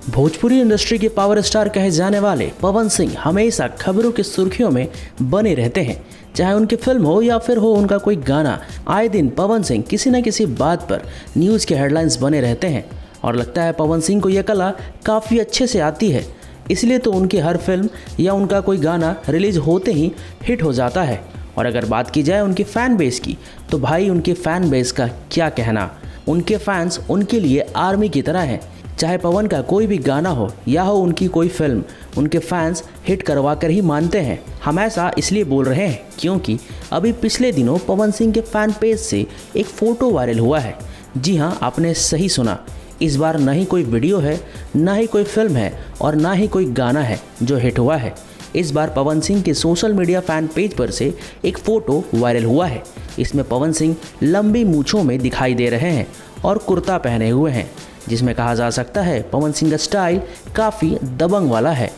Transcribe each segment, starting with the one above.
Bhojpuri industry के power star कहे जाने वाले पवन सिंह हमेशा खबरों की सुर्खियों में बने रहते हैं। चाहे उनकी फिल्म हो या फिर हो उनका कोई गाना, आए दिन पवन सिंह किसी न किसी बात पर न्यूज़ के हेडलाइंस बने रहते हैं। और लगता है पवन सिंह को यह कला काफ़ी अच्छे से आती है, इसलिए तो उनकी हर फिल्म या उनका कोई गाना रिलीज होते ही हिट हो जाता है। और अगर बात की जाए उनकी फ़ैन बेस की, तो भाई उनके फ़ैन बेस का क्या कहना। उनके फैंस उनके लिए आर्मी की तरह हैं। चाहे पवन का कोई भी गाना हो या हो उनकी कोई फिल्म, उनके फैंस हिट करवा कर ही मानते हैं। हम ऐसा इसलिए बोल रहे हैं क्योंकि अभी पिछले दिनों पवन सिंह के फ़ैन पेज से एक फ़ोटो वायरल हुआ है। जी हाँ, आपने सही सुना। इस बार ना ही कोई वीडियो है, ना ही कोई फिल्म है और ना ही कोई गाना है जो हिट हुआ है। इस बार पवन सिंह के सोशल मीडिया फ़ैन पेज पर से एक फ़ोटो वायरल हुआ है। इसमें पवन सिंह लंबी मूँछों में दिखाई दे रहे हैं और कुर्ता पहने हुए हैं, जिसमें कहा जा सकता है पवन सिंह का स्टाइल काफ़ी दबंग वाला है।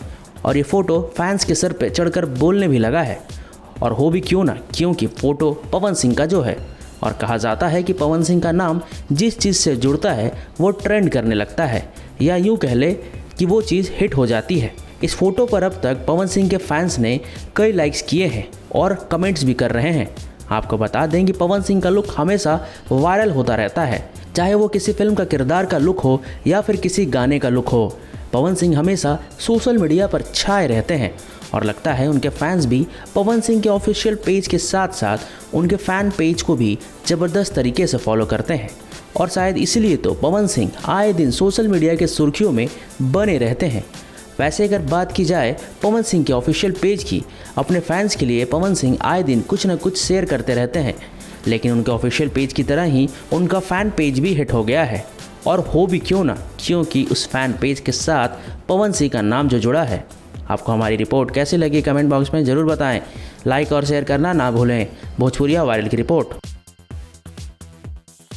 और ये फ़ोटो फैंस के सर पे चढ़कर बोलने भी लगा है। और हो भी क्यों ना, क्योंकि फ़ोटो पवन सिंह का जो है, और कहा जाता है कि पवन सिंह का नाम जिस चीज़ से जुड़ता है वो ट्रेंड करने लगता है, या यूँ कह ले कि वो चीज़ हिट हो जाती है। इस फ़ोटो पर अब तक पवन सिंह के फैंस ने कई लाइक्स किए हैं और कमेंट्स भी कर रहे हैं। आपको बता दें कि पवन सिंह का लुक हमेशा वायरल होता रहता है, चाहे वो किसी फिल्म का किरदार का लुक हो या फिर किसी गाने का लुक हो। पवन सिंह हमेशा सोशल मीडिया पर छाए रहते हैं और लगता है उनके फैंस भी पवन सिंह के ऑफिशियल पेज के साथ साथ उनके फ़ैन पेज को भी ज़बरदस्त तरीके से फॉलो करते हैं। और शायद इसलिए तो पवन सिंह आए दिन सोशल मीडिया के सुर्खियों में बने रहते हैं। वैसे अगर बात की जाए पवन सिंह के ऑफिशियल पेज की, अपने फैंस के लिए पवन सिंह आए दिन कुछ न कुछ शेयर करते रहते हैं, लेकिन उनके ऑफिशियल पेज की तरह ही उनका फ़ैन पेज भी हिट हो गया है। और हो भी क्यों ना, क्योंकि उस फ़ैन पेज के साथ पवन सिंह का नाम जो जुड़ा है। आपको हमारी रिपोर्ट कैसी लगी कमेंट बॉक्स में ज़रूर बताएं। लाइक और शेयर करना ना भूलें। भोजपुरिया वायरल की रिपोर्ट।